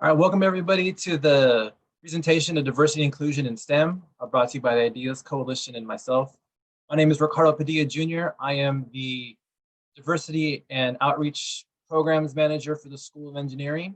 All right, welcome everybody to the presentation of Diversity and Inclusion in STEM, brought to you by the Ideas Coalition and myself. My name is Ricardo Padilla Jr. I am the Diversity and Outreach Programs Manager for the School of Engineering.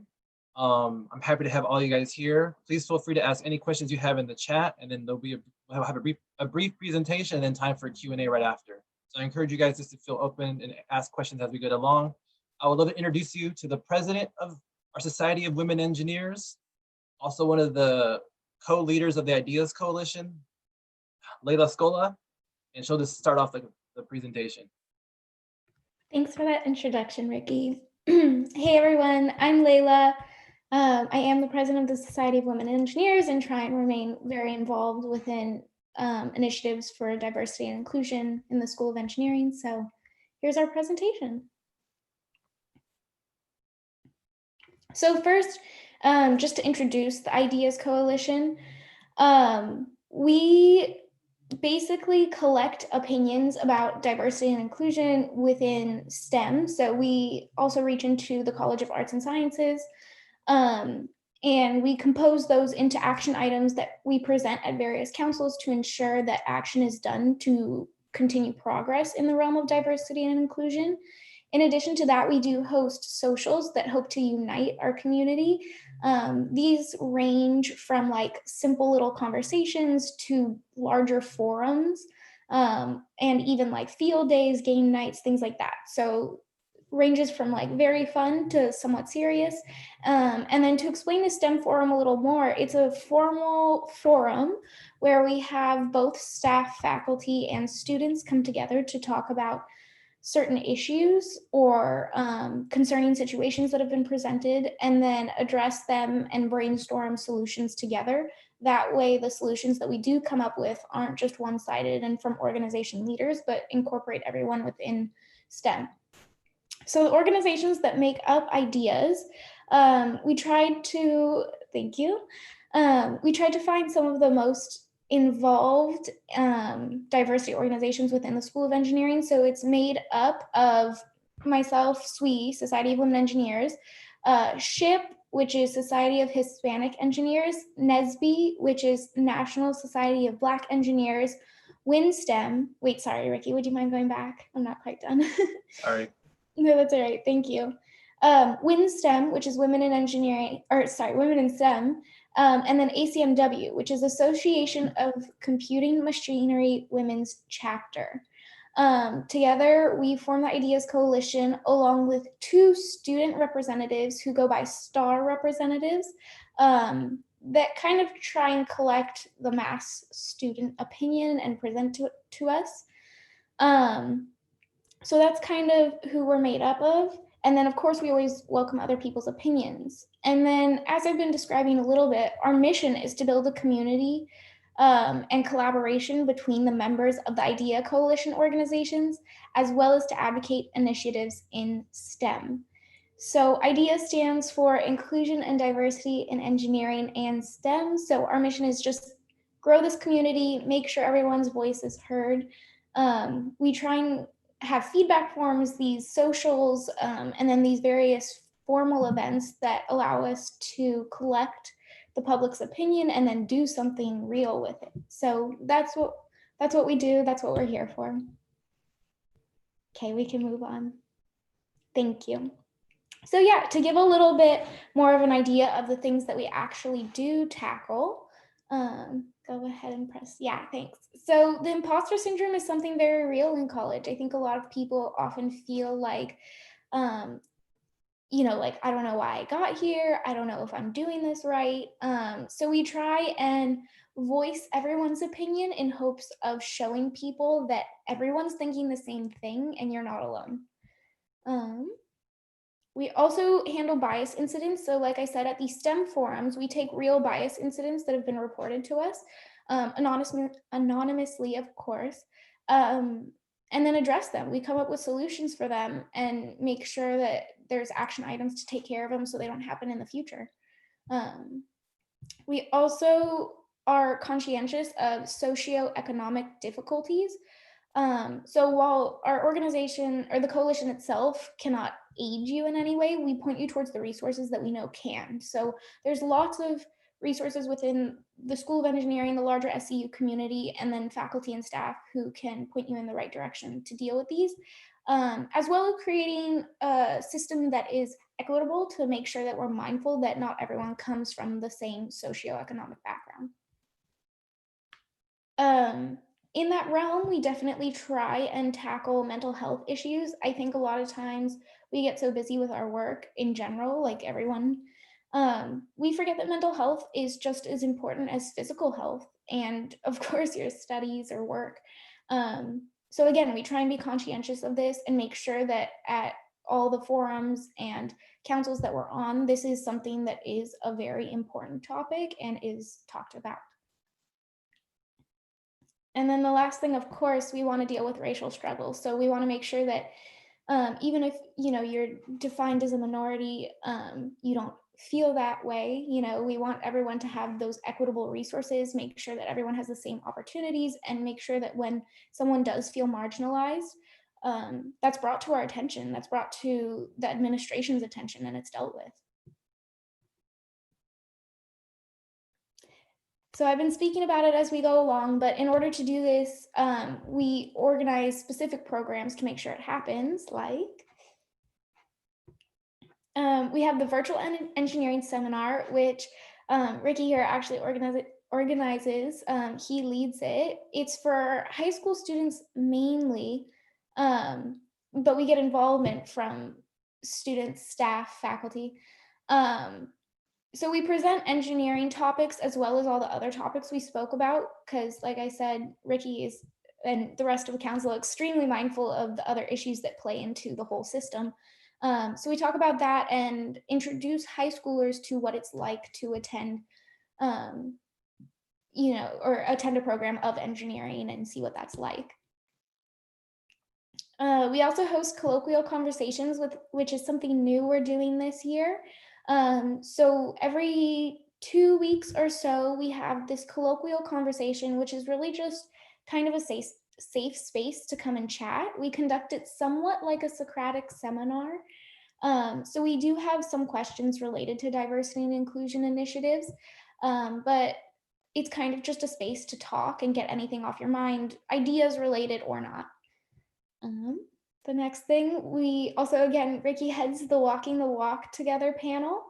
I'm happy to have all you guys here. Please feel free to ask any questions you have in the chat, and then we'll have a brief presentation and then time for a Q&A right after. So I encourage you guys just to feel open and ask questions as we go along. I would love to introduce you to the president of our Society of Women Engineers, also one of the co-leaders of the Ideas Coalition, Leila Scola, and she'll just start off the presentation. Thanks for that introduction, Ricky. Hey everyone, I'm Leila. I am the president of the Society of Women Engineers and try and remain very involved within initiatives for diversity and inclusion in the School of Engineering. So here's our presentation. So first, just to introduce the Ideas Coalition, we basically collect opinions about diversity and inclusion within STEM. So we also reach into the College of Arts and Sciences, and we compose those into action items that we present at various councils to ensure that action is done to continue progress in the realm of diversity and inclusion. In addition to that, we do host socials that hope to unite our community. These range from like simple little conversations to larger forums, and even like field days, game nights, things like that. So ranges from like very fun to somewhat serious. And then to explain the STEM forum a little more, it's a formal forum where we have both staff, faculty, and students come together to talk about certain issues or concerning situations that have been presented, and then address them and brainstorm solutions together. That way, the solutions that we do come up with aren't just one-sided and from organization leaders, but incorporate everyone within STEM. So the organizations that make up Ideas, we tried to, thank you, we tried to find some of the most involved diversity organizations within the School of Engineering. So it's made up of myself, SWE, Society of Women Engineers, SHIP, which is Society of Hispanic Engineers, NSBE, which is National Society of Black Engineers, WinSTEM. Wait, sorry, Ricky, would you mind going back? I'm not quite done. Sorry. No, that's all right. Thank you. WinSTEM, which is Women in Engineering, Women in STEM, and then ACMW, which is Association of Computing Machinery Women's Chapter. Together, we form the Ideas Coalition along with two student representatives who go by STAR representatives, that kind of try and collect the mass student opinion and present to us. So that's kind of who we're made up of. And then, of course, we always welcome other people's opinions. And then, as I've been describing a little bit, our mission is to build a community and collaboration between the members of the IDEA Coalition organizations, as well as to advocate initiatives in STEM. So IDEA stands for Inclusion and Diversity in Engineering and STEM. So our mission is just grow this community, make sure everyone's voice is heard. We try and have feedback forms, these socials, and then these various formal events that allow us to collect the public's opinion and then do something real with it. So that's what we do. That's what we're here for. Okay, we can move on. Thank you. So yeah, to give a little bit more of an idea of the things that we actually do tackle, go ahead and press, yeah, thanks. So the imposter syndrome is something very real in college. I think a lot of people often feel like, like, I don't know why I got here. I don't know if I'm doing this right. So we try and voice everyone's opinion in hopes of showing people that everyone's thinking the same thing and you're not alone. We also handle bias incidents. So like I said, at these STEM forums, we take real bias incidents that have been reported to us, anonymously, of course, and then address them. We come up with solutions for them and make sure that there's action items to take care of them so they don't happen in the future. We also are conscientious of socioeconomic difficulties. So while our organization or the coalition itself cannot aid you in any way. We point you towards the resources that we know can. So there's lots of resources within the School of Engineering, the larger SEU community, and then faculty and staff who can point you in the right direction to deal with these, as well as creating a system that is equitable to make sure that we're mindful that not everyone comes from the same socioeconomic background. In that realm, we definitely try and tackle mental health issues. I think a lot of times we get so busy with our work in general, like everyone, we forget that mental health is just as important as physical health and, of course, your studies or work. So again, we try and be conscientious of this and make sure that at all the forums and councils that we're on, this is something that is a very important topic and is talked about. And then the last thing, of course, we want to deal with racial struggles. So we want to make sure that even if you're defined as a minority, you don't feel that way. We want everyone to have those equitable resources, make sure that everyone has the same opportunities, and make sure that when someone does feel marginalized, that's brought to our attention, that's brought to the administration's attention, and it's dealt with. So I've been speaking about it as we go along, but in order to do this, we organize specific programs to make sure it happens, like we have the virtual engineering seminar, which Ricky here actually organizes. He leads it. It's for high school students mainly, but we get involvement from students, staff, faculty. So we present engineering topics as well as all the other topics we spoke about, because like I said, Ricky is and the rest of the council are extremely mindful of the other issues that play into the whole system. So we talk about that and introduce high schoolers to what it's like to attend, or attend a program of engineering and see what that's like. We also host colloquial conversations, which is something new we're doing this year. So every 2 weeks or so, we have this colloquial conversation, which is really just kind of a safe space to come and chat. We conduct it somewhat like a Socratic seminar. So we do have some questions related to diversity and inclusion initiatives, but it's kind of just a space to talk and get anything off your mind, ideas related or not. The next thing, we also, again, Ricky heads the Walking the Walk Together panel.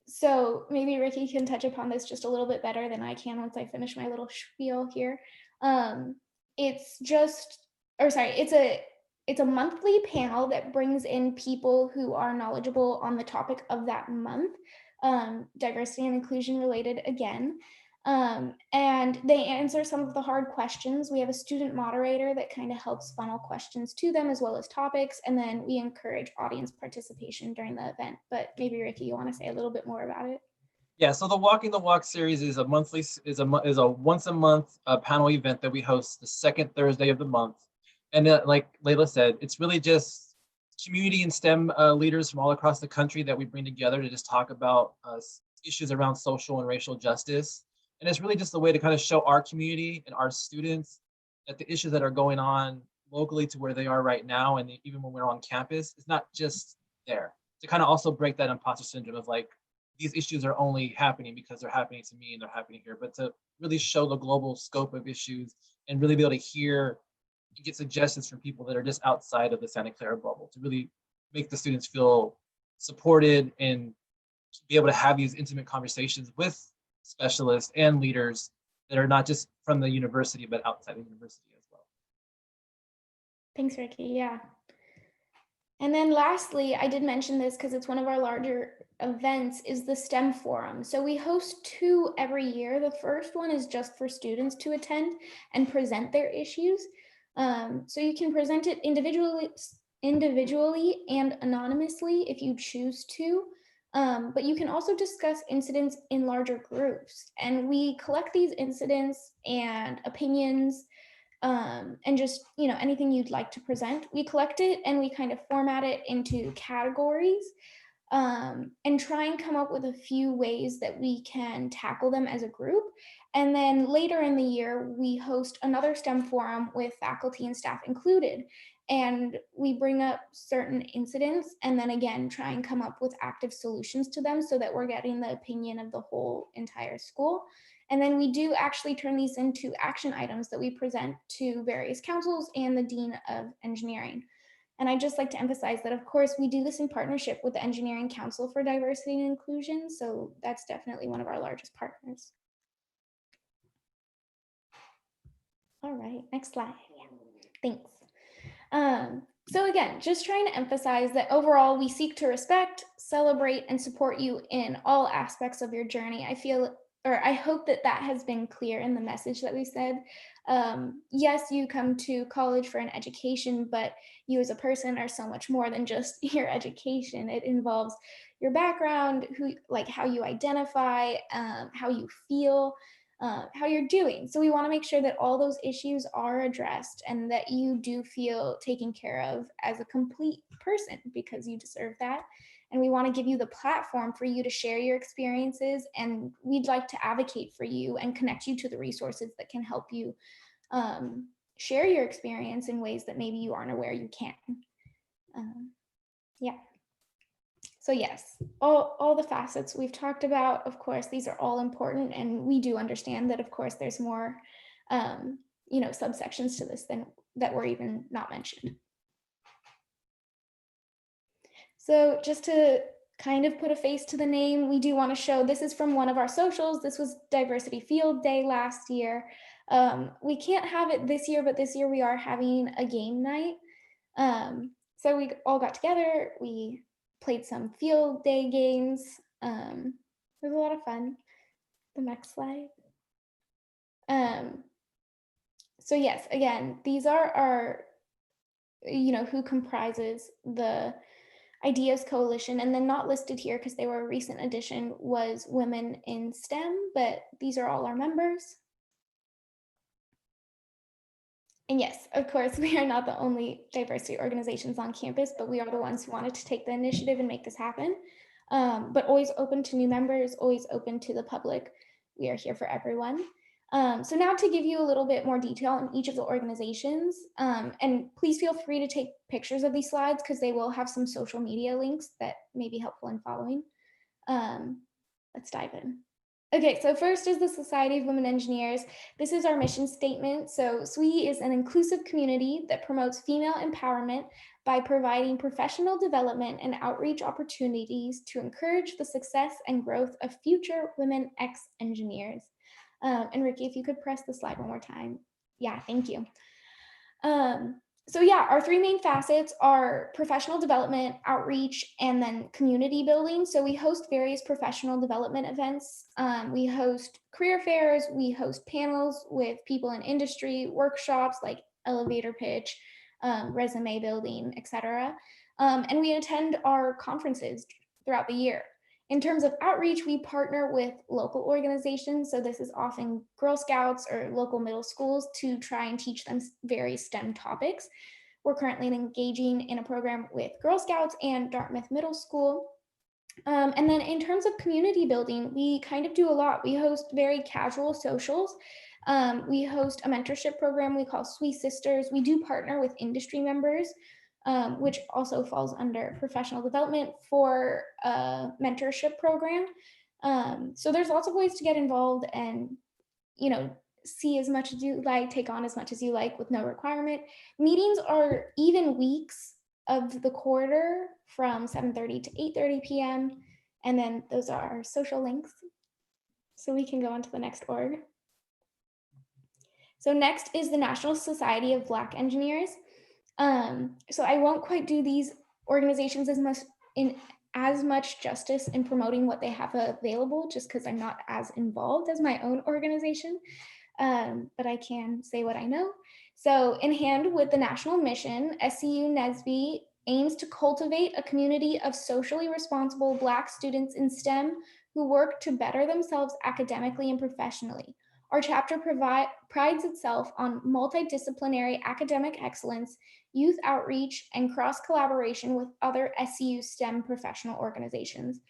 So maybe Ricky can touch upon this just a little bit better than I can once I finish my little spiel here. It's a monthly panel that brings in people who are knowledgeable on the topic of that month, diversity and inclusion related again. And they answer some of the hard questions. We have a student moderator that kind of helps funnel questions to them as well as topics. And then we encourage audience participation during the event. But maybe Ricky, you want to say a little bit more about it? Yeah, so the Walking the Walk series is a once a month panel event that we host the second Thursday of the month. And like Layla said, it's really just community and STEM leaders from all across the country that we bring together to just talk about issues around social and racial justice. And it's really just a way to kind of show our community and our students that the issues that are going on locally to where they are right now, and even when we're on campus, it's not just there. To kind of also break that imposter syndrome of like, these issues are only happening because they're happening to me and they're happening here, but to really show the global scope of issues and really be able to hear and get suggestions from people that are just outside of the Santa Clara bubble, to really make the students feel supported and be able to have these intimate conversations with specialists and leaders that are not just from the university, but outside the university as well. Thanks, Ricky. Yeah. And then lastly, I did mention this because it's one of our larger events, is the STEM Forum. So we host 2 every year. The first one is just for students to attend and present their issues. So you can present it individually and anonymously if you choose to. But you can also discuss incidents in larger groups. And we collect these incidents and opinions, and just anything you'd like to present. We collect it and we kind of format it into categories, and try and come up with a few ways that we can tackle them as a group. And then later in the year, we host another STEM forum with faculty and staff included. and we bring up certain incidents and then again try and come up with active solutions to them so that we're getting the opinion of the whole entire school. And then we do actually turn these into action items that we present to various councils and the Dean of Engineering. And I'd just like to emphasize that, of course, we do this in partnership with the Engineering Council for Diversity and Inclusion. So that's definitely one of our largest partners. All right, next slide. Thanks. So again, just trying to emphasize that overall we seek to respect, celebrate, and support you in all aspects of your journey. I hope that that has been clear in the message that we said. Yes, you come to college for an education, but you as a person are so much more than just your education. It involves your background, how you identify, how you feel, how you're doing. So we want to make sure that all those issues are addressed and that you do feel taken care of as a complete person, because you deserve that. And we want to give you the platform for you to share your experiences, and we'd like to advocate for you and connect you to the resources that can help you share your experience in ways that maybe you aren't aware you can. Yeah. So yes, all the facets we've talked about, of course, these are all important, and we do understand that, of course, there's more, subsections to this than that were even not mentioned. So just to kind of put a face to the name, we do want to show, this is from one of our socials. This was Diversity Field Day last year. We can't have it this year, but this year we are having a game night. So we all got together, we played some field day games. It was a lot of fun. The next slide. So yes, again, these are our, who comprises the Ideas Coalition, and then not listed here because they were a recent addition was Women in STEM, but these are all our members. And yes, of course, we are not the only diversity organizations on campus, but we are the ones who wanted to take the initiative and make this happen. But always open to new members, always open to the public. We are here for everyone. So now to give you a little bit more detail on each of the organizations, and please feel free to take pictures of these slides because they will have some social media links that may be helpful in following. Let's dive in. Okay, so first is the Society of Women Engineers. This is our mission statement. So SWE is an inclusive community that promotes female empowerment by providing professional development and outreach opportunities to encourage the success and growth of future women ex-engineers. And Ricky, if you could press the slide one more time. Yeah, thank you. So yeah, our three main facets are professional development, outreach, and then community building. So we host various professional development events. We host career fairs, we host panels with people in industry, workshops like elevator pitch, resume building, etc. And we attend our conferences throughout the year. In terms of outreach, we partner with local organizations. So this is often Girl Scouts or local middle schools to try and teach them various STEM topics. We're currently engaging in a program with Girl Scouts and Dartmouth Middle School. And then in terms of community building, we kind of do a lot. We host very casual socials. We host a mentorship program we call Sweet Sisters. We do partner with industry members, which also falls under professional development for a mentorship program. So there's lots of ways to get involved and, see as much as you like, take on as much as you like with no requirement. Meetings are even weeks of the quarter from 7:30 to 8:30 p.m. And then those are our social links. So we can go on to the next org. So next is the National Society of Black Engineers. So I won't quite do these organizations as much justice in promoting what they have available, just because I'm not as involved as my own organization, but I can say what I know. So in hand with the national mission, SCU NSBE aims to cultivate a community of socially responsible Black students in STEM who work to better themselves academically and professionally. Our chapter prides itself on multidisciplinary academic excellence, youth outreach, and cross-collaboration with other SCU STEM professional organizations.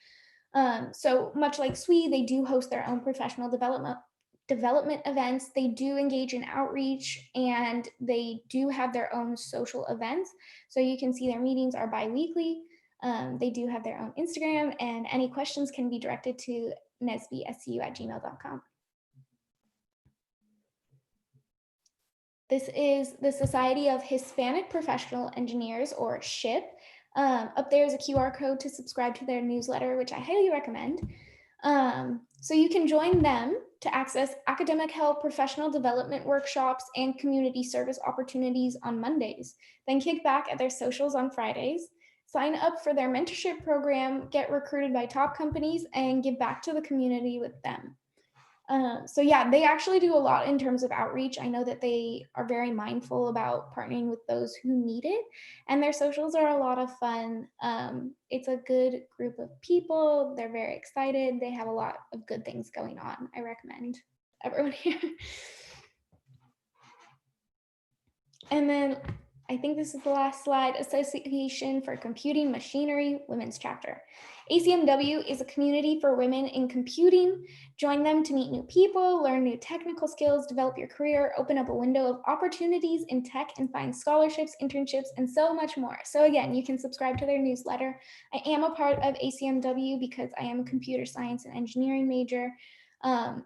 So much like SWE, they do host their own professional development development events. They do engage in outreach, and they do have their own social events. So you can see their meetings are bi-weekly. They do have their own Instagram, and any questions can be directed to nesbscu@gmail.com. This is the Society of Hispanic Professional Engineers, or SHIP. Up there is a QR code to subscribe to their newsletter, which I highly recommend. So you can join them to access academic help, professional development workshops, and community service opportunities on Mondays. Then kick back at their socials on Fridays. Sign up for their mentorship program, get recruited by top companies, and give back to the community with them. So yeah, they actually do a lot in terms of outreach. I know that they are very mindful about partnering with those who need it, and their socials are a lot of fun. It's a good group of people. They're very excited. They have a lot of good things going on. I recommend everyone here. And then I think this is the last slide, Association for Computing Machinery, Women's Chapter. ACMW is a community for women in computing. Join them to meet new people, learn new technical skills, develop your career, open up a window of opportunities in tech, and find scholarships, internships, and so much more. So again, you can subscribe to their newsletter. I am a part of ACMW because I am a computer science and engineering major.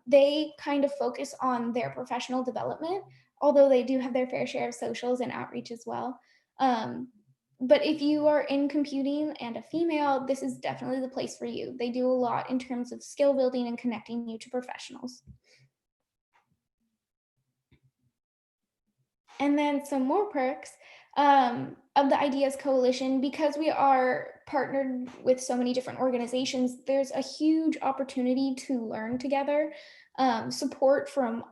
They kind of focus on their professional development, although they do have their fair share of socials and outreach as well. But if you are in computing and a female, this is definitely the place for you. They do a lot in terms of skill building and connecting you to professionals. And then some more perks of the Ideas Coalition. Because we are partnered with so many different organizations, there's a huge opportunity to learn together, support from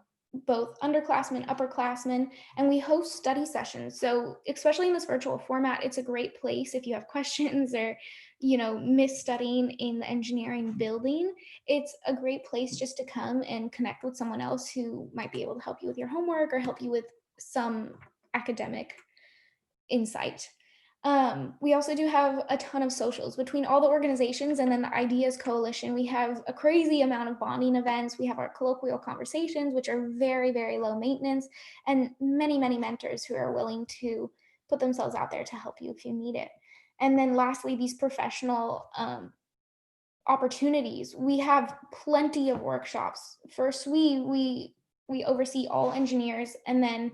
both underclassmen, upperclassmen, and we host study sessions. So especially in this virtual format, it's a great place if you have questions or, miss studying in the engineering building. It's a great place just to come and connect with someone else who might be able to help you with your homework or help you with some academic insight. We also do have a ton of socials between all the organizations, and then the Ideas Coalition. We have a crazy amount of bonding events. We have our colloquial conversations, which are very, very low maintenance, and many, many mentors who are willing to put themselves out there to help you if you need it. And then lastly, these professional opportunities. We have plenty of workshops. First, we oversee all engineers, and then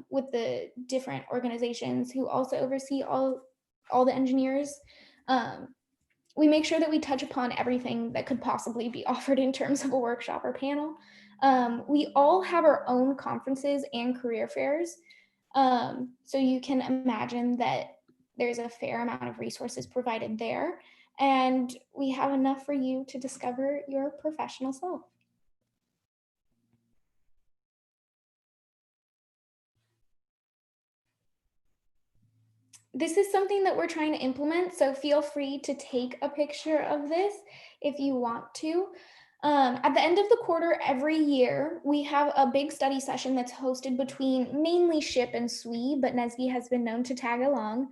with the different organizations who also oversee all the engineers, we make sure that we touch upon everything that could possibly be offered in terms of a workshop or panel. We all have our own conferences and career fairs. So you can imagine that there's a fair amount of resources provided there, and we have enough for you to discover your professional self. This is something that we're trying to implement, so feel free to take a picture of this if you want to. At the end of the quarter every year, we have a big study session that's hosted between mainly SHIP and SWE, but NSBE has been known to tag along.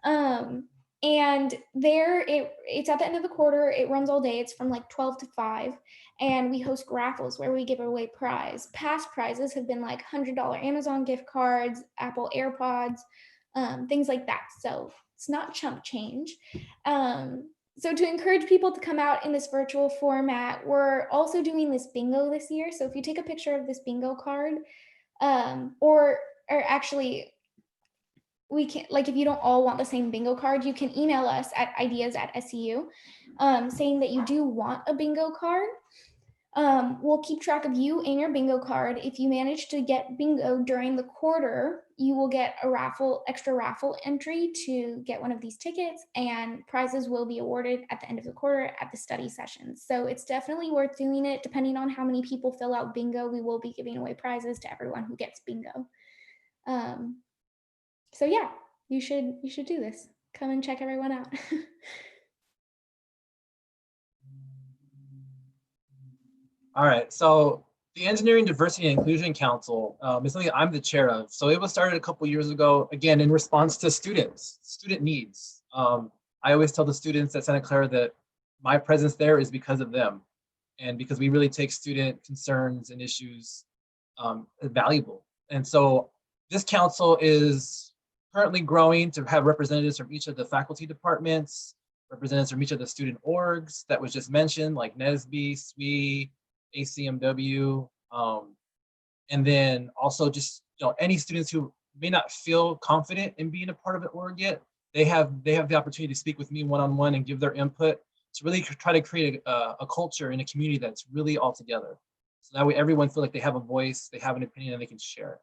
And there, it's at the end of the quarter. It runs all day. It's from like 12 to 5. And we host raffles where we give away prizes. Past prizes have been like $100 Amazon gift cards, Apple AirPods, things like that. So it's not chump change. So to encourage people to come out in this virtual format, we're also doing this bingo this year. So if you take a picture of this bingo card, or actually, we can, like, if you don't all want the same bingo card, you can email us at ideas@SEU, saying that you do want a bingo card. We'll keep track of you and your bingo card. If you manage to get bingo during the quarter, you will get a extra raffle entry to get one of these tickets, and prizes will be awarded at the end of the quarter at the study sessions. So it's definitely worth doing it. Depending on how many people fill out bingo, we will be giving away prizes to everyone who gets bingo. So yeah, you should do this. Come and check everyone out. All right, so the Engineering Diversity and Inclusion Council is something I'm the chair of. So it was started a couple years ago, again, in response to student needs. I always tell the students at Santa Clara that my presence there is because of them. and because we really take student concerns and issues valuable. And so this council is currently growing to have representatives from each of the faculty departments, representatives from each of the student orgs that was just mentioned, like NSBE, SWE, ACMW, and then also just any students who may not feel confident in being a part of an org yet, they have the opportunity to speak with me one-on-one and give their input to really try to create a culture in a community that's really all together. So that way everyone feels like they have a voice, they have an opinion, and they can share it.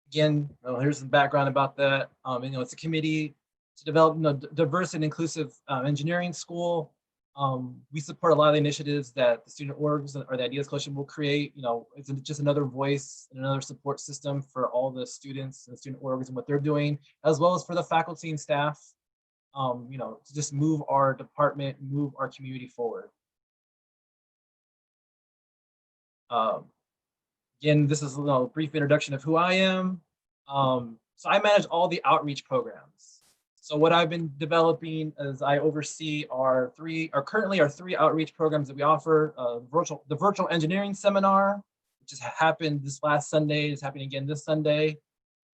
Again, here's some background about that. It's a committee to develop diverse and inclusive engineering school. We support a lot of the initiatives that the student orgs or the Ideas Coalition will create. It's just another voice and another support system for all the students and student orgs and what they're doing, as well as for the faculty and staff, to just move our department, move our community forward. Again, this is a brief introduction of who I am. So I manage all the outreach programs. So what I've been developing is I oversee currently our three outreach programs that we offer. The virtual engineering seminar, which has happened this last Sunday, is happening again this Sunday.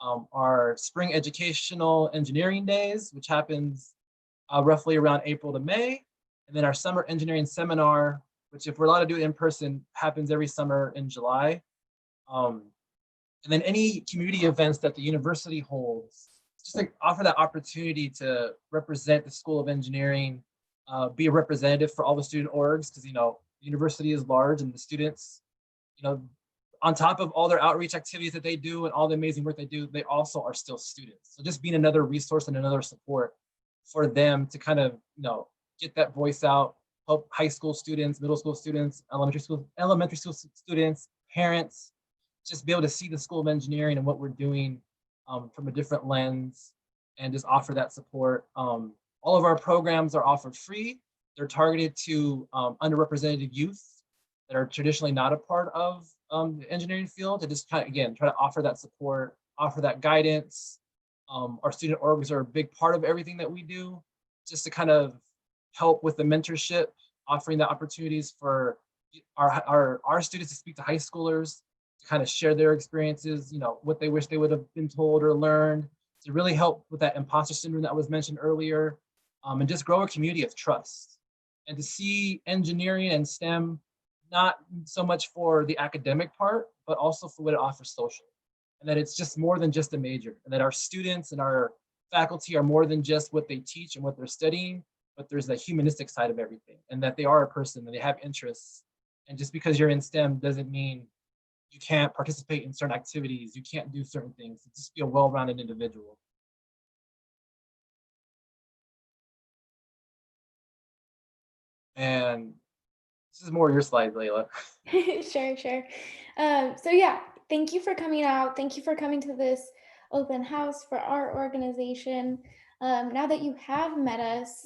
Our spring educational engineering days, which happens roughly around April to May. And then our summer engineering seminar, which if we're allowed to do it in person, happens every summer in July. And then any community events that the university holds, just like offer that opportunity to represent the School of Engineering, be a representative for all the student orgs, because the university is large and the students, on top of all their outreach activities that they do and all the amazing work they do, they also are still students. So just being another resource and another support for them to kind of, get that voice out, help high school students, middle school students, elementary school students, parents, just be able to see the School of Engineering and what we're doing from a different lens and just offer that support. All of our programs are offered free. They're targeted to underrepresented youth that are traditionally not a part of the engineering field, to just try to offer that support, offer that guidance. Our student orgs are a big part of everything that we do, just to kind of help with the mentorship, offering the opportunities for our students to speak to high schoolers, to kind of share their experiences, what they wish they would have been told or learned, to really help with that imposter syndrome that was mentioned earlier, and just grow a community of trust. And to see engineering and STEM not so much for the academic part, but also for what it offers socially. And that it's just more than just a major, and that our students and our faculty are more than just what they teach and what they're studying, but there's the humanistic side of everything, and that they are a person, and they have interests. And just because you're in STEM doesn't mean you can't participate in certain activities, you can't do certain things. Just be a well-rounded individual. And this is more your slide, Layla. Sure. So yeah, thank you for coming out. Thank you for coming to this open house for our organization. Now that you have met us,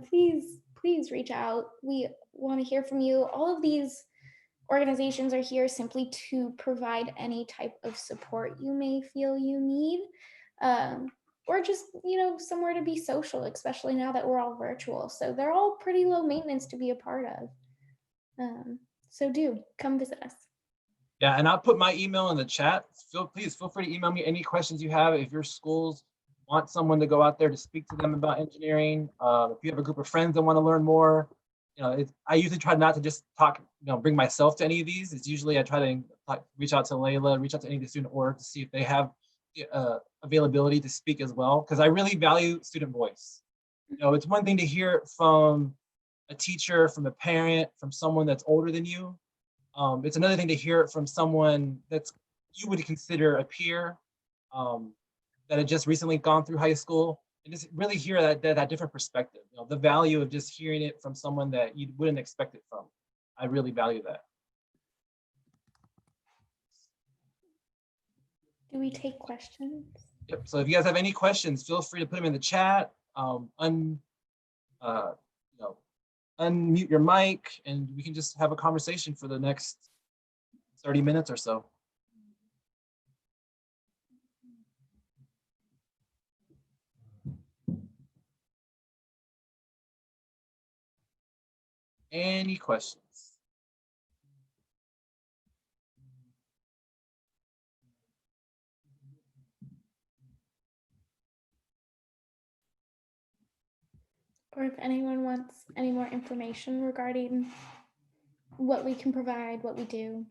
please reach out. We want to hear from you. All of these organizations are here simply to provide any type of support you may feel you need, or just somewhere to be social, especially now that we're all virtual. So they're all pretty low maintenance to be a part of. So do come visit us. Yeah, and I'll put my email in the chat. Please feel free to email me any questions you have. If your schools want someone to go out there to speak to them about engineering, if you have a group of friends that want to learn more, I usually try not to just talk, bring myself to any of these. It's usually I try to reach out to Layla, reach out to any of the student org to see if they have availability to speak as well, because I really value student voice. It's one thing to hear it from a teacher, from a parent, from someone that's older than you. It's another thing to hear it from someone that's you would consider a peer, that had just recently gone through high school, and just really hear that different perspective. The value of just hearing it from someone that you wouldn't expect it from. I really value that. Do we take questions? Yep. So if you guys have any questions, feel free to put them in the chat. Unmute your mic, and we can just have a conversation for the next 30 minutes or so. Any questions? Or if anyone wants any more information regarding what we can provide, what we do.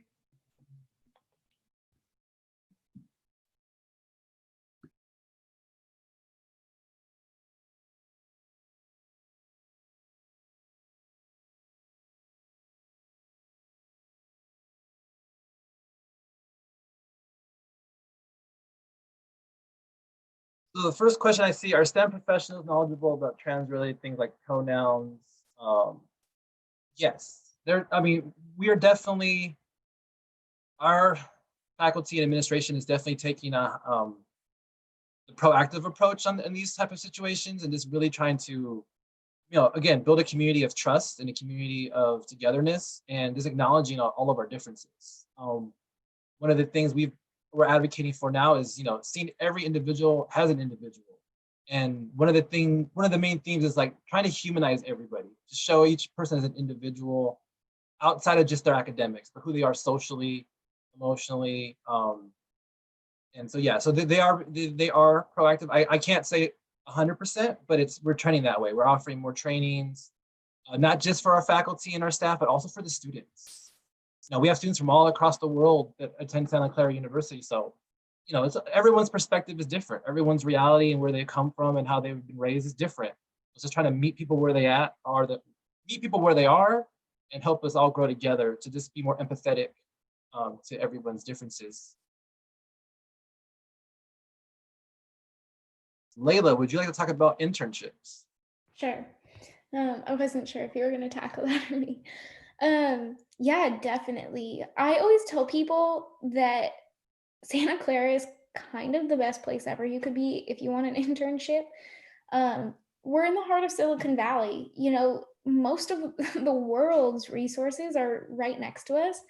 So the first question I see, are STEM professionals knowledgeable about trans-related things like pronouns? Yes, I mean, we are definitely, our faculty and administration is definitely taking a proactive approach in these type of situations, and just really trying to, again, build a community of trust and a community of togetherness, and just acknowledging all of our differences. One of the things we're advocating for now is, seeing every individual as an individual. And one of the main themes is like trying to humanize everybody, to show each person as an individual outside of just their academics, but who they are socially, emotionally. And so, yeah, so they are proactive. I can't say 100%, but we're trending that way. We're offering more trainings, not just for our faculty and our staff, but also for the students. Now, we have students from all across the world that attend Santa Clara University. So, everyone's perspective is different. Everyone's reality and where they come from and how they've been raised is different. It's just trying to meet people where meet people where they are, and help us all grow together to just be more empathetic to everyone's differences. Layla, would you like to talk about internships? Sure. I wasn't sure if you were going to tackle that or me. Yeah, definitely. I always tell people that Santa Clara is kind of the best place ever you could be if you want an internship. We're in the heart of Silicon Valley. Most of the world's resources are right next to us.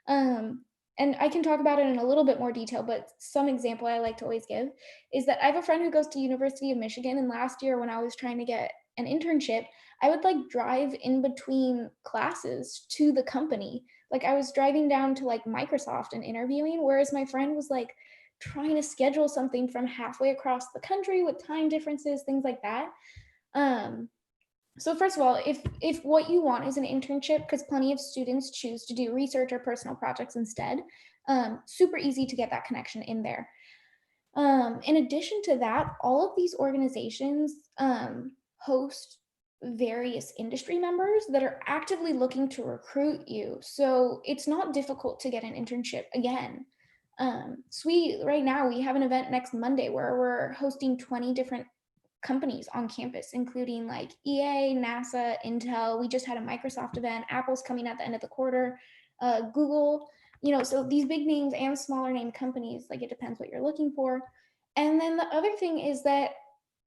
And I can talk about it in a little bit more detail, but some example I like to always give is that I have a friend who goes to University of Michigan, and last year when I was trying to get an internship, I would like drive in between classes to the company. Like I was driving down to like Microsoft and interviewing, whereas my friend was like trying to schedule something from halfway across the country with time differences, things like that. So first of all, if what you want is an internship, because plenty of students choose to do research or personal projects instead, super easy to get that connection in there. In addition to that, all of these organizations host various industry members that are actively looking to recruit you. So it's not difficult to get an internship again. Right now we have an event next Monday where we're hosting 20 different companies on campus, including like EA, NASA, Intel. We just had a Microsoft event. Apple's coming at the end of the quarter. Google, so these big names and smaller name companies, like it depends what you're looking for. And then the other thing is that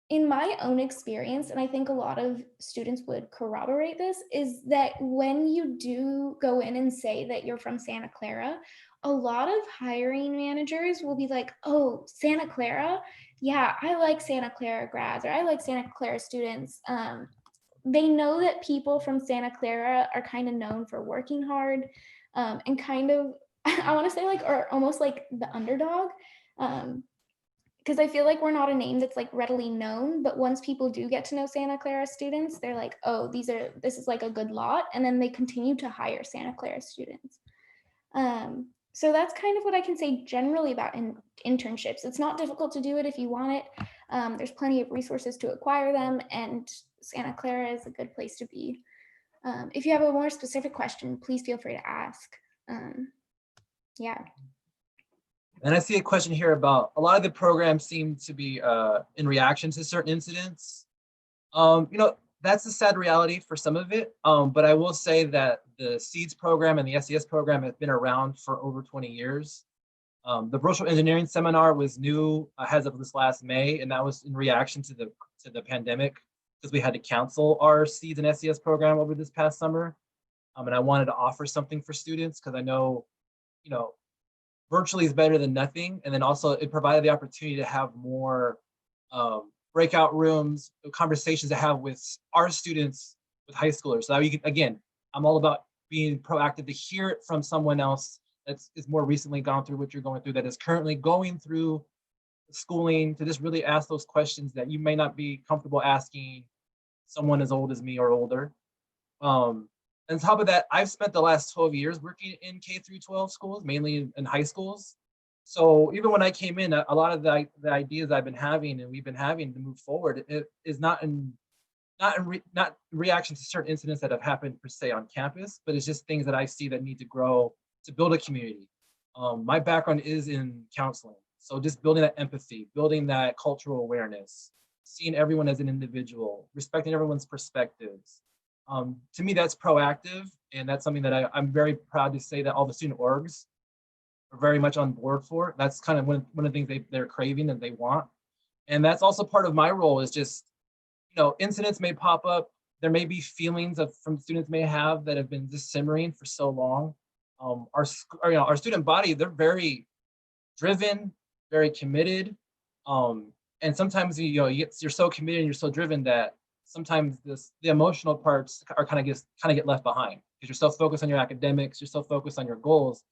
in my own experience, and I think a lot of students would corroborate this, is that when you do go in and say that you're from Santa Clara, a lot of hiring managers will be like, oh, Santa Clara? Yeah, I like Santa Clara grads, or I like Santa Clara students. They know that people from Santa Clara are kind of known for working hard, and kind of, I want to say like, or almost like the underdog. Because I feel like we're not a name that's like readily known, but once people do get to know Santa Clara students, they're like, oh, this is like a good lot, and then they continue to hire Santa Clara students. So that's kind of what I can say generally about internships. It's not difficult to do it if you want it. There's plenty of resources to acquire them, and Santa Clara is a good place to be. If you have a more specific question, please feel free to ask. Yeah. And I see a question here about a lot of the programs seem to be in reaction to certain incidents. That's a sad reality for some of it. But I will say that the SEEDS program and the SES program have been around for over 20 years. The virtual engineering seminar was new as of this last May, and that was in reaction to the pandemic, because we had to cancel our SEEDS and SES program over this past summer. And I wanted to offer something for students because I know, virtually is better than nothing. And then also it provided the opportunity to have more breakout rooms, conversations to have with our students, with high schoolers. So that we could, again, I'm all about being proactive to hear it from someone else is more recently gone through what you're going through, that is currently going through schooling, to just really ask those questions that you may not be comfortable asking someone as old as me or older. On top of that, I've spent the last 12 years working in K through 12 schools, mainly in high schools. So even when I came in, a lot of the ideas I've been having and we've been having to move forward, it is not in reaction to certain incidents that have happened per se on campus, but it's just things that I see that need to grow to build a community. My background is in counseling, so just building that empathy, building that cultural awareness, seeing everyone as an individual, respecting everyone's perspectives. To me, that's proactive, and that's something that I'm very proud to say that all the student orgs are very much on board for. That's kind of one of the things they're craving and they want. And that's also part of my role, is just, incidents may pop up. There may be feelings from students may have that have been just simmering for so long. Our student body, they're very driven, very committed. And sometimes, you're so committed and you're so driven that sometimes the emotional parts are kind of get left behind, because you're so focused on your academics, you're so focused on your goals.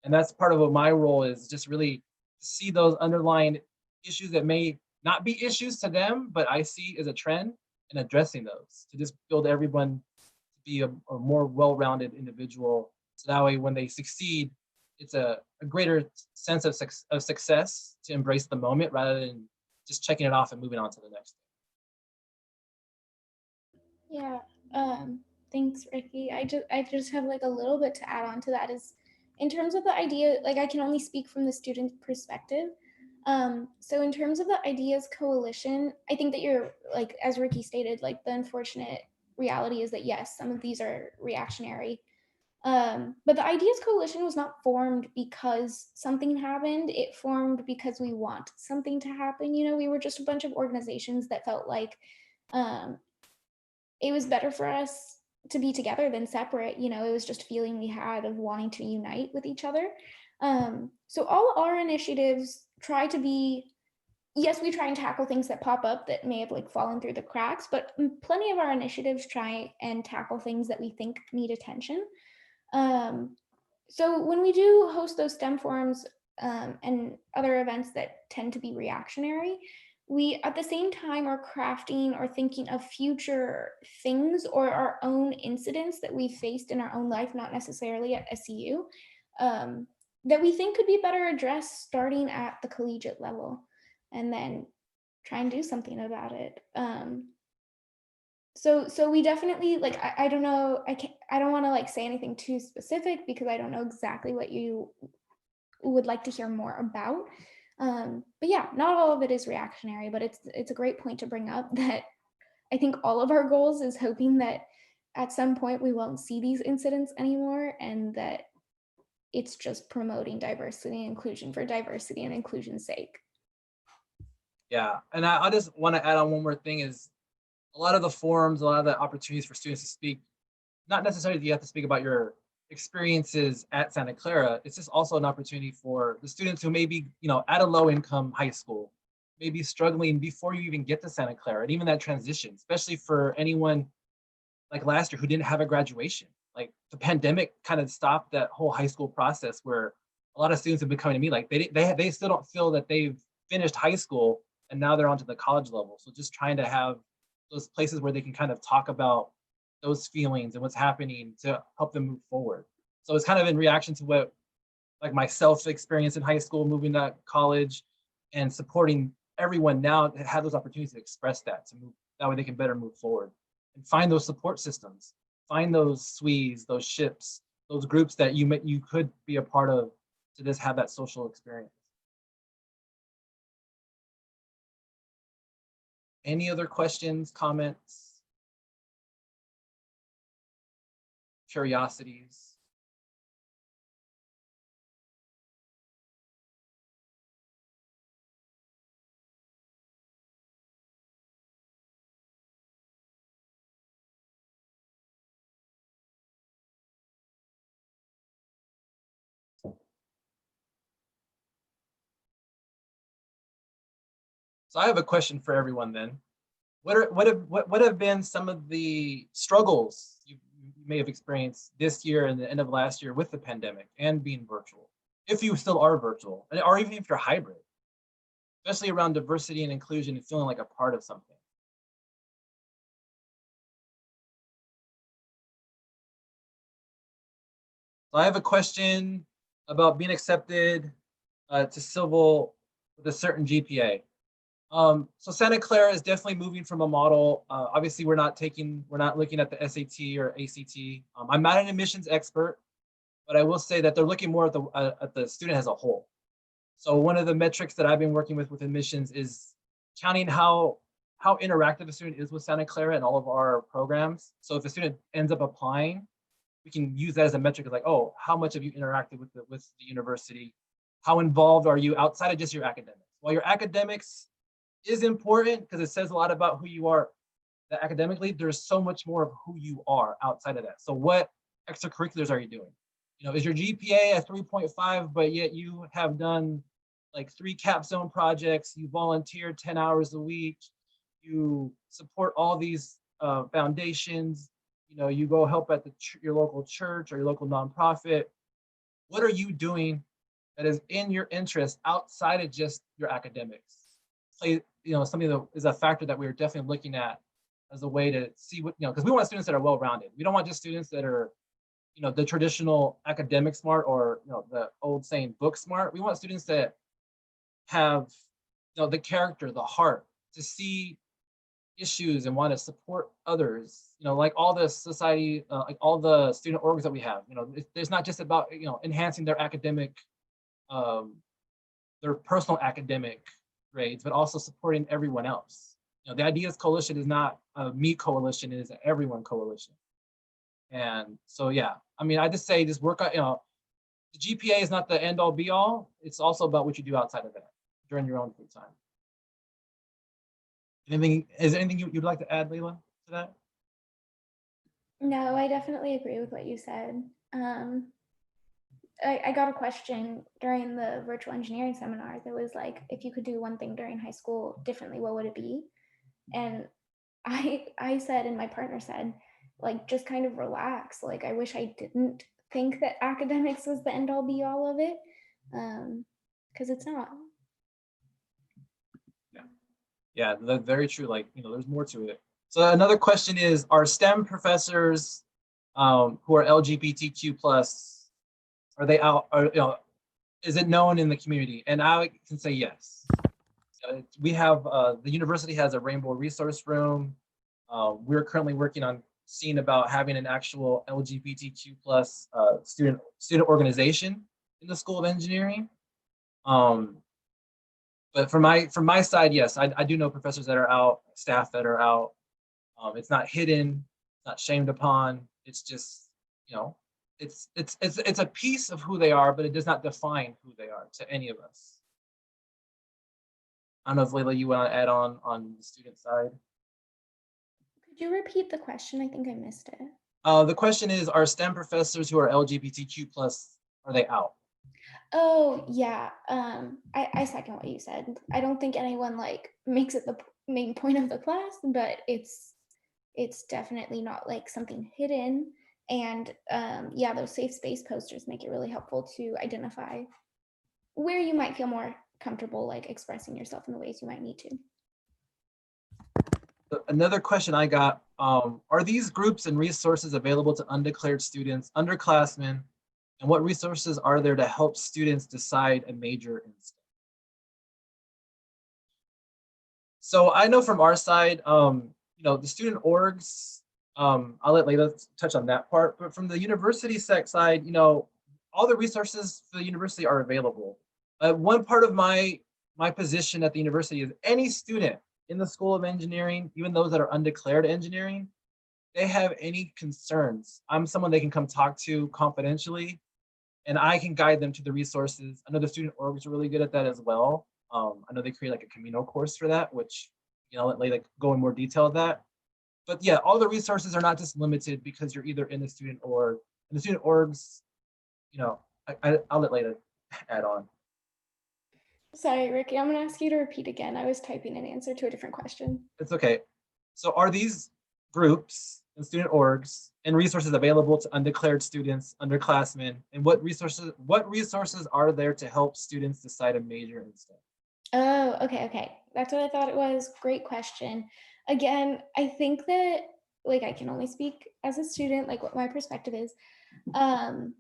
And that's part of what my role is, just really see those underlying issues that may not be issues to them, but I see as a trend, and addressing those to just build everyone to be a more well-rounded individual. So that way, when they succeed, it's a greater sense of success to embrace the moment rather than just checking it off and moving on to the next thing. Yeah. Thanks, Ricky. I just have like a little bit to add on to that, is in terms of the idea, like I can only speak from the student perspective. So in terms of the ideas coalition, I think that you're like, as Ricky stated, like the unfortunate reality is that yes, some of these are reactionary. But the ideas coalition was not formed because something happened. It formed because we want something to happen. We were just a bunch of organizations that felt like um, it was better for us to be together than separate. It was just a feeling we had of wanting to unite with each other. So all our initiatives try to be, yes, we try and tackle things that pop up that may have like fallen through the cracks, but plenty of our initiatives try and tackle things that we think need attention. So when we do host those STEM forums and other events that tend to be reactionary, we at the same time are crafting or thinking of future things or our own incidents that we've faced in our own life, not necessarily at SEU, that we think could be better addressed starting at the collegiate level, and then try and do something about it. So we definitely, like, I don't know, I don't want to like say anything too specific because I don't know exactly what you would like to hear more about. But yeah, not all of it is reactionary, but it's a great point to bring up that I think all of our goals is hoping that at some point we won't see these incidents anymore, and that it's just promoting diversity and inclusion for diversity and inclusion's sake. Yeah, and I just want to add on one more thing, is a lot of the forums, a lot of the opportunities for students to speak, not necessarily you have to speak about your experiences at Santa Clara. It's just also an opportunity for the students who may be, at a low income high school, maybe struggling before you even get to Santa Clara, and even that transition, especially for anyone like last year who didn't have a graduation. Like the pandemic kind of stopped that whole high school process, where a lot of students have been coming to me like they still don't feel that they've finished high school and now they're onto the college level. So just trying to have those places where they can kind of talk about those feelings and what's happening to help them move forward. So it's kind of in reaction to what like myself experienced in high school, moving to college, and supporting everyone now to have those opportunities to express that, to move that way they can better move forward and find those support systems, find those SWEs, those ships, those groups that you could be a part of to just have that social experience. Any other questions, comments, curiosities? So I have a question for everyone then. What have been some of the struggles you may have experienced this year and the end of last year with the pandemic and being virtual, if you still are virtual, or even if you're hybrid, especially around diversity and inclusion and feeling like a part of something. So I have a question about being accepted to civil with a certain GPA. So Santa Clara is definitely moving from a model. Obviously, we're not looking at the SAT or ACT. I'm not an admissions expert, but I will say that they're looking more at the student as a whole. So one of the metrics that I've been working with admissions is counting how interactive a student is with Santa Clara and all of our programs. So if a student ends up applying, we can use that as a metric of like, oh, how much have you interacted with the university? How involved are you outside of just your academics? While your academics is important because it says a lot about who you are academically, there's so much more of who you are outside of that. So what extracurriculars are you doing? Is your GPA at 3.5, but yet you have done like 3 capstone projects, you volunteer 10 hours a week, you support all these foundations, you go help at your local church or your local nonprofit. What are you doing that is in your interest outside of just your academics? Something that is a factor that we're definitely looking at as a way to see what, because we want students that are well-rounded. We don't want just students that are, the traditional academic smart or, the old saying book smart. We want students that have, the character, the heart to see issues and want to support others, like all the society, like all the student orgs that we have, there's not just about, enhancing their academic, their personal academic grades, but also supporting everyone else. The Ideas Coalition is not a me coalition, it is an everyone coalition. And so, yeah, I just say just work out, the GPA is not the end all be all. It's also about what you do outside of that during your own free time. Is there anything you'd like to add, Leila, to that? No, I definitely agree with what you said. I got a question during the virtual engineering seminar that was like, if you could do one thing during high school differently, what would it be? And I said, and my partner said, like, just kind of relax. Like, I wish I didn't think that academics was the end all be all of it, because it's not. Yeah, that's very true. Like, there's more to it. So another question is, are STEM professors who are LGBTQ plus, are they out, or, is it known in the community? And I can say yes. We have, the university has a rainbow resource room. We're currently working on seeing about having an actual LGBTQ plus student organization in the School of Engineering. But from my side, yes, I do know professors that are out, staff that are out. It's not hidden, it's not shamed upon. It's just, it's a piece of who they are, but it does not define who they are to any of us. I don't know if Leila, you want to add on the student side. Could you repeat the question? I think I missed it. The question is, are STEM professors who are LGBTQ plus, are they out? Oh yeah, I second what you said. I don't think anyone like makes it the main point of the class, but it's definitely not like something hidden. And yeah, those safe space posters make it really helpful to identify where you might feel more comfortable like expressing yourself in the ways you might need to. Another question I got, are these groups and resources available to undeclared students, underclassmen, and what resources are there to help students decide a major in STEM? So I know from our side, the student orgs, I'll let Leila touch on that part, but from the university side, all the resources for the university are available. One part of my position at the university is any student in the School of Engineering, even those that are undeclared engineering, they have any concerns, I'm someone they can come talk to confidentially, and I can guide them to the resources. I know the student orgs are really good at that as well. I know they create like a Camino course for that, which, let Leila go in more detail of that. But yeah, all the resources are not just limited because you're either in the student org. And the student orgs, I'll let Leila add on. Sorry, Ricky, I'm gonna ask you to repeat again. I was typing an answer to a different question. It's okay. So are these groups and student orgs and resources available to undeclared students, underclassmen, and what resources are there to help students decide a major in STEM? Oh, okay, okay. That's what I thought it was. Great question. Again, I think that like I can only speak as a student, like what my perspective is. Um,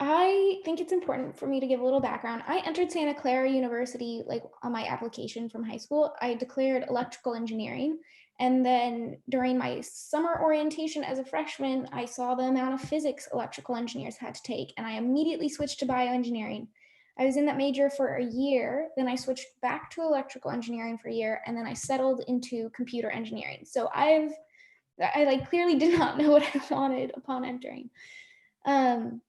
I think it's important for me to give a little background. I entered Santa Clara University like on my application from high school. I declared electrical engineering. And then during my summer orientation as a freshman, I saw the amount of physics electrical engineers had to take, and I immediately switched to bioengineering. I was in that major for a year, then I switched back to electrical engineering for a year, and then I settled into computer engineering. So I like clearly did not know what I wanted upon entering. Um,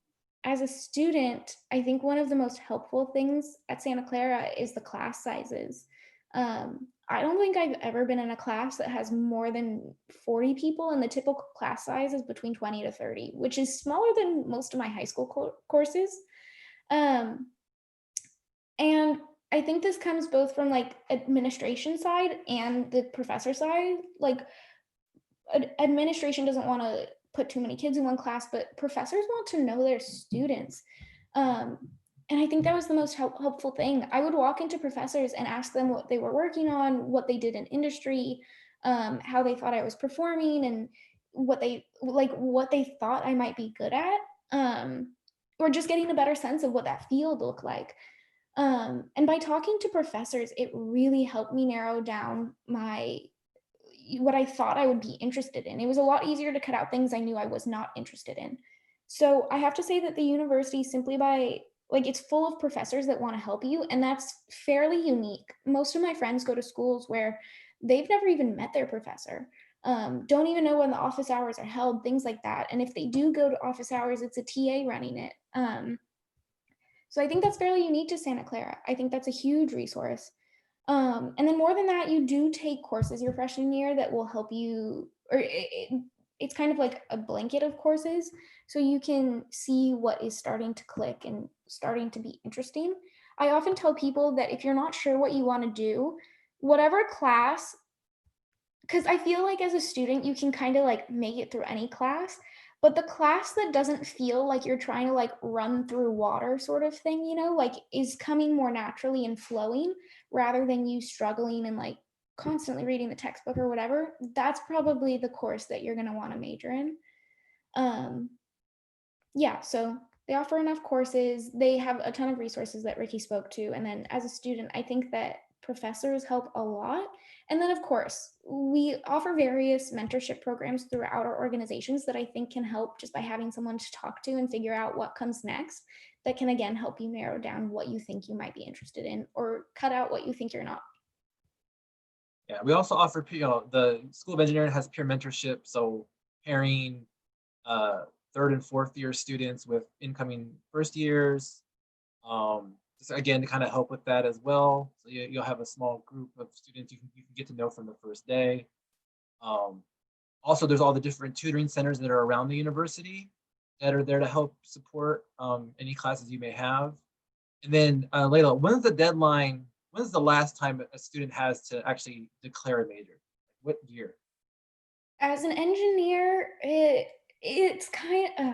as a student, I think one of the most helpful things at Santa Clara is the class sizes. I don't think I've ever been in a class that has more than 40 people, and the typical class size is between 20 to 30, which is smaller than most of my high school courses. Um, and I think this comes both from like administration side and the professor side. Like administration doesn't want to put too many kids in one class, but professors want to know their students. Um, and I think that was the most helpful thing. I would walk into professors and ask them what they were working on, what they did in industry, how they thought I was performing, and what they thought I might be good at, or just getting a better sense of what that field looked like. And by talking to professors, it really helped me narrow down my what I thought I would be interested in. It was a lot easier to cut out things I knew I was not interested in. So I have to say that the university, simply by like, it's full of professors that want to help you, and that's fairly unique. Most of my friends go to schools where they've never even met their professor, don't even know when the office hours are held, things like that. And if they do go to office hours, it's a TA running it. So I think that's fairly unique to Santa Clara. I think that's a huge resource. And then more than that, you do take courses your freshman year that will help you, or it's kind of like a blanket of courses. So you can see what is starting to click and starting to be interesting. I often tell people that if you're not sure what you want to do, whatever class, because I feel like as a student, you can kind of like make it through any class, but the class that doesn't feel like you're trying to like run through water sort of thing, like is coming more naturally and flowing rather than you struggling and like constantly reading the textbook or whatever, that's probably the course that you're going to want to major in. Um, yeah, so they offer enough courses. They have a ton of resources that Ricky spoke to. And then as a student, I think that professors help a lot. And then, of course, we offer various mentorship programs throughout our organizations that I think can help just by having someone to talk to and figure out what comes next. That can, again, help you narrow down what you think you might be interested in or cut out what you think you're not. Yeah, we also offer, the School of Engineering has peer mentorship, so pairing third and fourth year students with incoming first years. Just again, to kind of help with that as well. So you'll have a small group of students you can get to know from the first day. Also, there's all the different tutoring centers that are around the university that are there to help support any classes you may have. And then Layla, when's the deadline? When's the last time a student has to actually declare a major? What year? As an engineer, it's kind of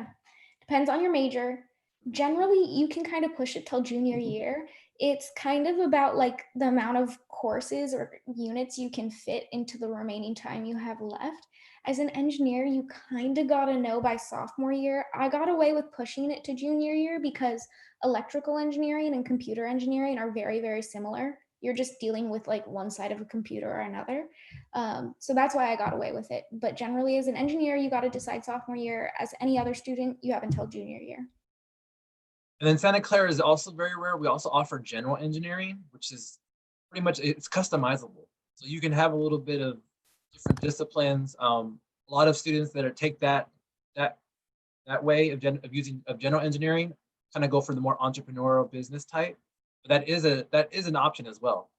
depends on your major. Generally, you can kind of push it till junior year. It's kind of about like the amount of courses or units you can fit into the remaining time you have left. As an engineer, you kind of got to know by sophomore year. I got away with pushing it to junior year because electrical engineering and computer engineering are very, very similar. You're just dealing with like one side of a computer or another. So that's why I got away with it. But generally, as an engineer, you got to decide sophomore year. As any other student, you have until junior year. And then Santa Clara is also very rare. We also offer general engineering, which is pretty much, it's customizable. So you can have a little bit of different disciplines. A lot of students that take that way of using general engineering kind of go for the more entrepreneurial business type. But that is an option as well.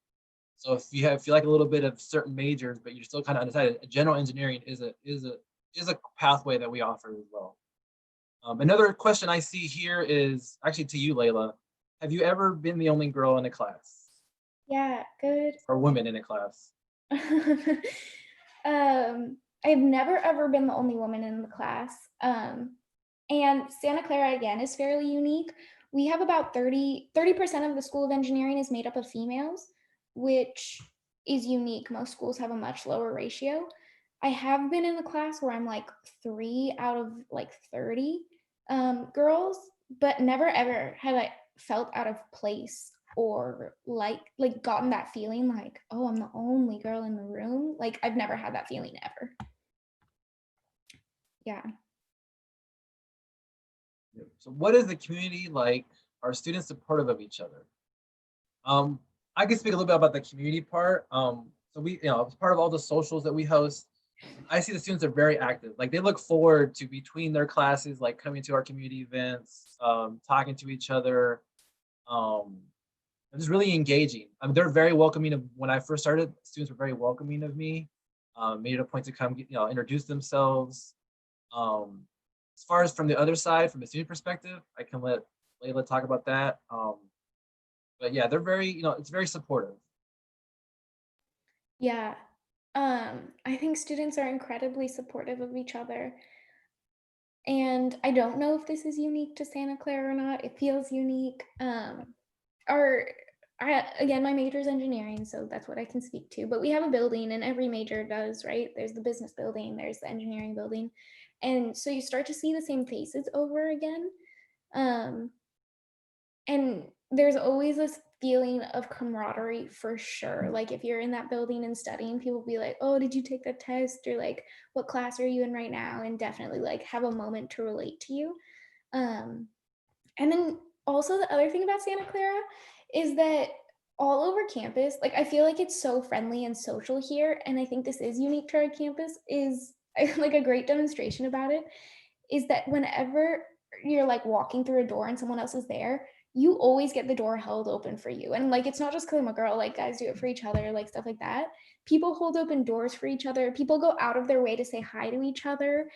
So if you like a little bit of certain majors, but you're still kind of undecided, general engineering is a pathway that we offer as well. Another question I see here is actually to you, Layla. Have you ever been the only girl in a class Yeah, good. or woman in a class? um, I've never ever been the only woman in the class. And Santa Clara, again, is fairly unique. We have about 30% of the School of Engineering is made up of females, which is unique. Most schools have a much lower ratio. I have been in the class where I'm like 3 out of like 30 girls, but never ever have I felt out of place or like gotten that feeling like, oh, I'm the only girl in the room. Like I've never had that feeling ever. Yeah. So what is the community like? Are students supportive of each other? Um, I can speak a little bit about the community part. So we, as part of all the socials that we host, I see the students are very active. Like they look forward to between their classes, like coming to our community events, talking to each other, um, and just really engaging. I mean, they're very welcoming of when I first started, students were very welcoming of me, made it a point to come, introduce themselves. Um, as far as from the other side, from the student perspective, I can let Layla talk about that. But yeah, they're very, it's very supportive. Yeah. I think students are incredibly supportive of each other. And I don't know if this is unique to Santa Clara or not. It feels unique. Our again, my major is engineering, so that's what I can speak to. But we have a building, and every major does, right? There's the business building, there's the engineering building, and so you start to see the same faces over again. Um, and there's always this feeling of camaraderie for sure. Like if you're in that building and studying, people will be like, "Oh, did you take that test?" Or like, "What class are you in right now?" And definitely like have a moment to relate to you. Um, and then also the other thing about Santa Clara is that all over campus, like I feel like it's so friendly and social here, and I think this is unique to our campus. Is like a great demonstration about it is that whenever you're like walking through a door and someone else is there, you always get the door held open for you. And like it's not just because I'm a girl, like guys do it for each other, like stuff like that. People hold open doors for each other. People go out of their way to say hi to each other.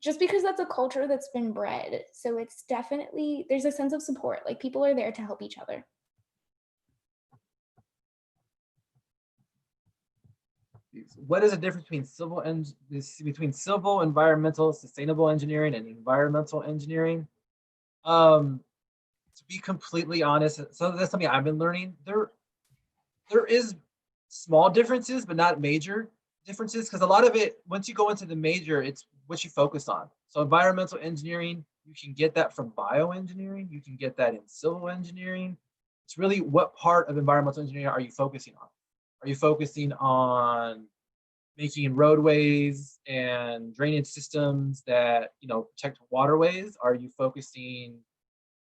Just because that's a culture that's been bred. So it's definitely there's a sense of support. Like people are there to help each other. What is the difference between civil, environmental, sustainable engineering, and environmental engineering? Um, to be completely honest, so that's something I've been learning. There is small differences, but not major differences, because a lot of it, once you go into the major, it's what you focus on. So environmental engineering, you can get that from bioengineering, you can get that in civil engineering. It's really what part of environmental engineering are you focusing on? Are you focusing on making roadways and drainage systems that protect waterways? Are you focusing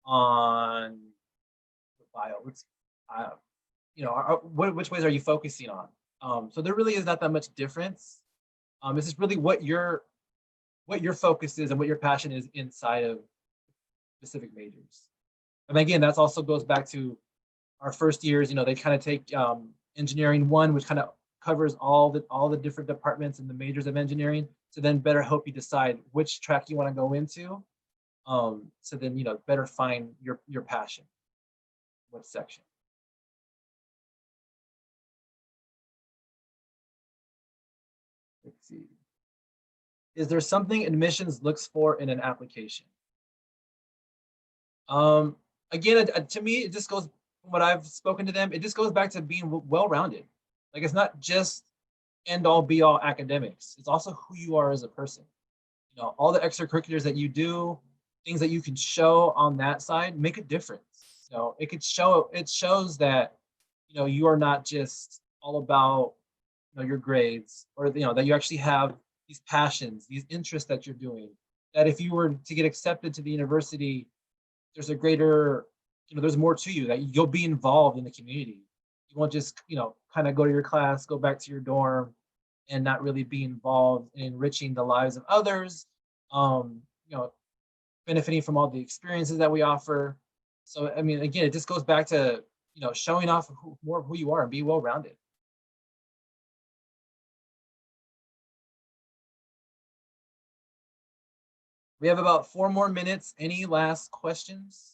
on bio? Uh, which ways are you focusing on? So there really is not that much difference. This is really what your focus is and what your passion is inside of specific majors. And again, that also goes back to our first years. They kind of take engineering one, which kind of covers all the different departments and the majors of engineering, to then better help you decide which track you want to go into. So then better find your passion, what section. Let's see. Is there something admissions looks for in an application? Um, Again, to me, it just goes from what I've spoken to them. It just goes back to being well-rounded. Like it's not just end all be all academics. It's also who you are as a person. All the extracurriculars that you do, things that you can show on that side make a difference. It shows that you are not just all about your grades, or that you actually have these passions, these interests that you're doing. That if you were to get accepted to the university, there's a greater, there's more to you, that you'll be involved in the community. You won't just, kind of go to your class, go back to your dorm, and not really be involved in enriching the lives of others, um, you know, benefiting from all the experiences that we offer. So, I mean, again, it just goes back to, showing off more of who you are and be well-rounded. We have about 4 more minutes. Any last questions?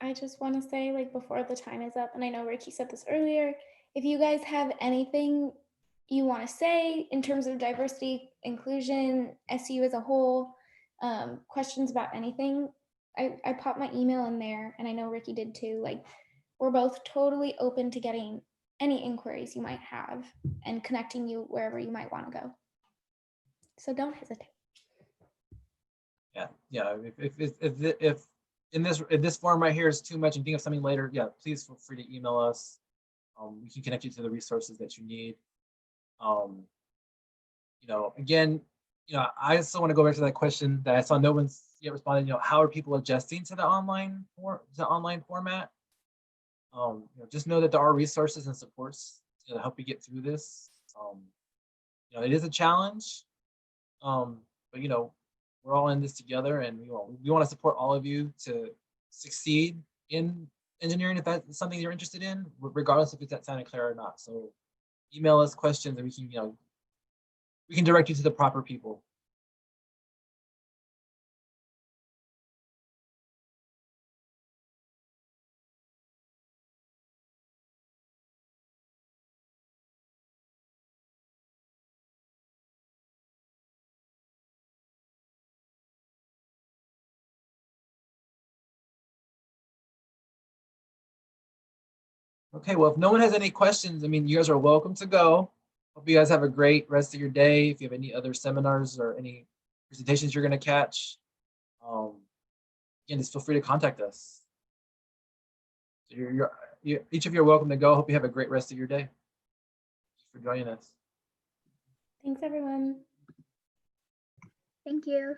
I just want to say, like, before the time is up, and I know Ricky said this earlier, if you guys have anything you want to say in terms of diversity, inclusion, SU as a whole, questions about anything, I popped my email in there, and I know Ricky did too. Like, we're both totally open to getting any inquiries you might have and connecting you wherever you might want to go. So don't hesitate. Yeah, yeah. If in this form right here is too much and think of something later, yeah, please feel free to email us. We can connect you to the resources that you need. You know, again, you know, I still want to go back to that question that I saw no one's yet responded. You know, how are people adjusting to the online format? You know, just know that there are resources and supports to help you get through this. You know, it is a challenge, but you know, we're all in this together, and we want to support all of you to succeed in engineering if that's something you're interested in, regardless if it's at Santa Clara or not. So, email us questions, and we can, you know, we can direct you to the proper people. Okay, well, if no one has any questions, I mean, you guys are welcome to go. Hope you guys have a great rest of your day. If you have any other seminars or any presentations you're going to catch, again, just feel free to contact us. So each of you are welcome to go. Hope you have a great rest of your day. Thanks for joining us. Thanks, everyone. Thank you.